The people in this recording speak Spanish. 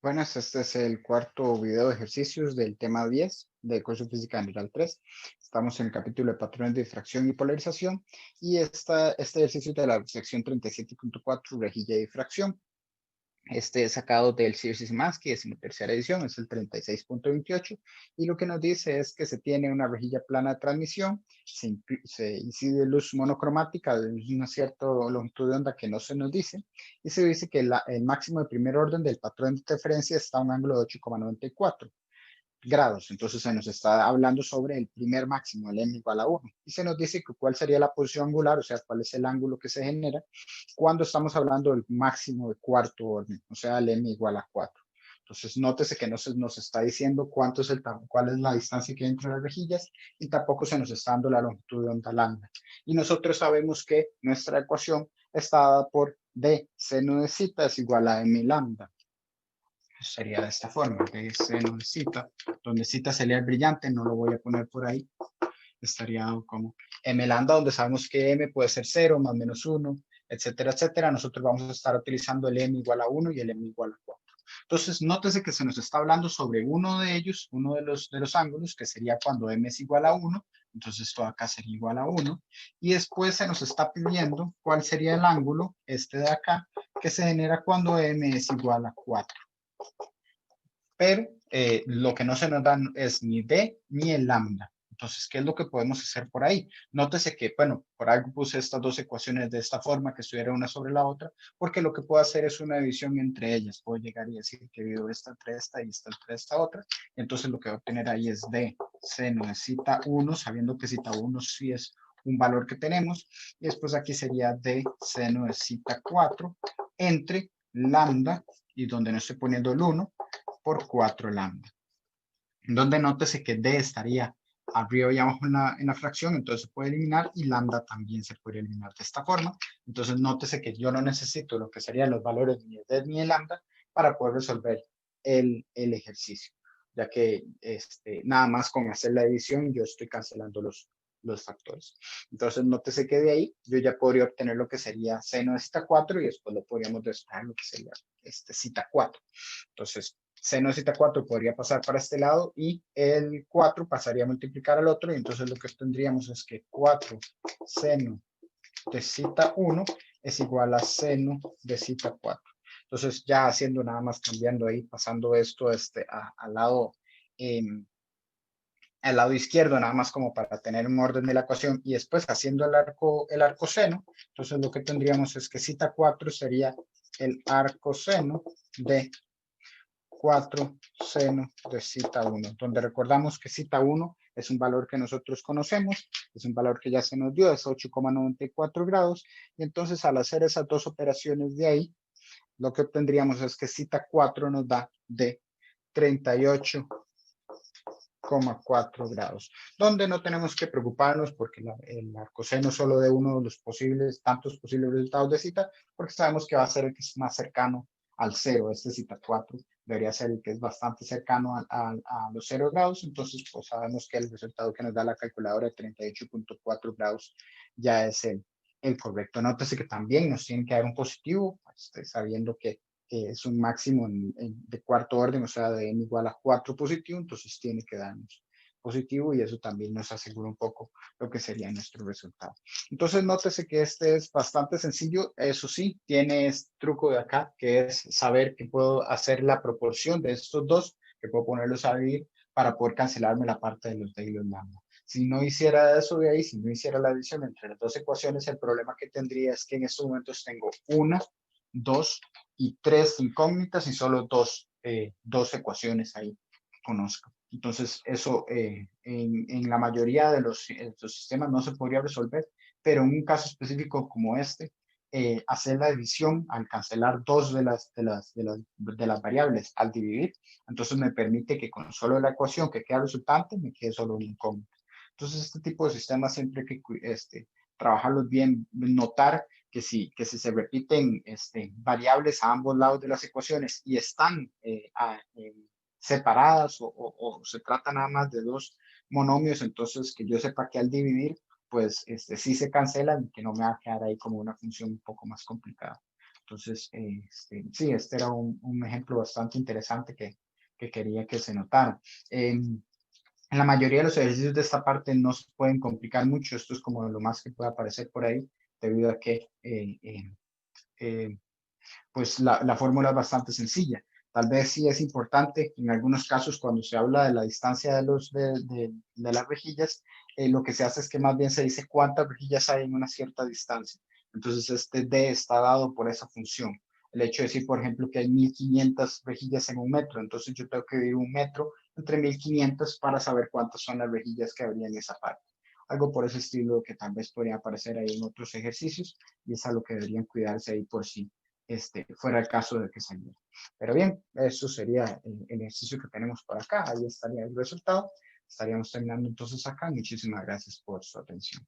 Buenas, este es el cuarto video de ejercicios del tema 10 del curso Física General 3. Estamos en el capítulo de patrones de difracción y polarización y este ejercicio es de la sección 37.4, rejilla de difracción. Este es sacado del CSIS Maski, es en tercera edición, es el 36.28, y lo que nos dice es que se tiene una rejilla plana de transmisión, se incide luz monocromática de una cierta longitud de onda que no se nos dice, y se dice que el máximo de primer orden del patrón de interferencia está a un ángulo de 8,94 grados. Entonces se nos está hablando sobre el primer máximo, el m igual a 1. Y se nos dice que cuál sería la posición angular, o sea, cuál es el ángulo que se genera cuando estamos hablando del máximo de cuarto orden, o sea, el m igual a 4. Entonces, nótese que no se nos está diciendo cuál es la distancia que hay entre las rejillas y tampoco se nos está dando la longitud de onda lambda. Y nosotros sabemos que nuestra ecuación está dada por d seno de zeta es igual a m lambda. Sería de esta forma, de seno de zeta, donde zeta sería el brillante, no lo voy a poner por ahí, estaría como m lambda, donde sabemos que m puede ser 0, más menos 1, etcétera, etcétera. Nosotros vamos a estar utilizando el m igual a 1 y el m igual a 4. Entonces, nótese que se nos está hablando sobre uno de ellos, uno de los ángulos, que sería cuando m es igual a 1, entonces esto acá sería igual a 1, y después se nos está pidiendo cuál sería el ángulo, este de acá, que se genera cuando m es igual a 4. Pero lo que no se nos da es ni D ni el lambda. Entonces, ¿qué es lo que podemos hacer por ahí? Nótese que, bueno, por algo puse estas dos ecuaciones de esta forma, que estuviera una sobre la otra, porque lo que puedo hacer es una división entre ellas. Puedo llegar y decir que divido esta entre esta y esta entre esta otra. Entonces, lo que voy a obtener ahí es D seno de zeta 1, sabiendo que zeta 1 sí es un valor que tenemos. Y después aquí sería D seno de zeta 4 entre lambda, y donde no estoy poniendo el 1, por 4 lambda. Donde nótese que D estaría arriba y abajo en la fracción, entonces se puede eliminar, y lambda también se puede eliminar de esta forma. Entonces nótese que yo no necesito lo que serían los valores ni de D ni de lambda para poder resolver el ejercicio, ya que nada más con hacer la división yo estoy cancelando los factores. Entonces nótese que de ahí yo ya podría obtener lo que sería seno de zeta 4 y después lo podríamos despejar lo que sería zeta 4. Entonces, seno de zeta 4 podría pasar para este lado y el 4 pasaría a multiplicar al otro, y entonces lo que tendríamos es que 4 seno de zeta 1 es igual a seno de zeta 4. Entonces, ya haciendo nada más, cambiando ahí, pasando esto eh, al lado izquierdo, nada más como para tener un orden de la ecuación, y después haciendo el arco seno, entonces lo que tendríamos es que zeta 4 sería el arco seno de 4 seno de zeta 1, donde recordamos que zeta 1 es un valor que nosotros conocemos, es un valor que ya se nos dio, es 8,94 grados, y entonces al hacer esas dos operaciones de ahí, lo que obtendríamos es que zeta 4 nos da de 38,4 grados, donde no tenemos que preocuparnos porque el arcoseno solo de uno de los tantos posibles resultados de zeta, porque sabemos que va a ser el que es más cercano al cero. Zeta 4 debería ser el que es bastante cercano a los 0 grados, entonces pues sabemos que el resultado que nos da la calculadora de 38,4 grados ya es el correcto. Nótese que también nos tiene que dar un positivo, sabiendo que es un máximo de cuarto orden, o sea, de n igual a 4 positivo, entonces tiene que darnos positivo, y eso también nos asegura un poco lo que sería nuestro resultado. Entonces, nótese que este es bastante sencillo. Eso sí, tiene este truco de acá, que es saber que puedo hacer la proporción de estos dos, que puedo ponerlos a dividir para poder cancelarme la parte de los d y los lambda. Si no hiciera eso de ahí, si no hiciera la adición entre las dos ecuaciones, el problema que tendría es que en estos momentos tengo una, dos y tres incógnitas y solo dos ecuaciones ahí que conozco. Entonces, eso en la mayoría de los sistemas no se podría resolver, pero en un caso específico como este, hacer la división al cancelar dos de las variables al dividir, entonces me permite que con solo la ecuación que queda resultante me quede solo un incógnito. Entonces, este tipo de sistemas siempre hay que trabajarlos bien, notar que si se repiten variables a ambos lados de las ecuaciones y están separadas, o se trata nada más de dos monomios, entonces que yo sepa que al dividir, pues sí se cancelan y que no me va a quedar ahí como una función un poco más complicada. Entonces, sí, este era un ejemplo bastante interesante que quería que se notara. En la mayoría de los ejercicios de esta parte no se pueden complicar mucho, esto es como lo más que puede aparecer por ahí, debido a que eh, pues la fórmula es bastante sencilla. Tal vez sí es importante, en algunos casos, cuando se habla de la distancia de las rejillas, lo que se hace es que más bien se dice cuántas rejillas hay en una cierta distancia. Entonces, este D está dado por esa función. El hecho de decir, por ejemplo, que hay 1500 rejillas en un metro, entonces yo tengo que dividir un metro entre 1500 para saber cuántas son las rejillas que habría en esa parte. Algo por ese estilo que tal vez podría aparecer ahí en otros ejercicios y es a lo que deberían cuidarse ahí por sí fuera el caso de que saliera. Pero bien, eso sería el ejercicio que tenemos por acá. Ahí estaría el resultado. Estaríamos terminando entonces acá. Muchísimas gracias por su atención.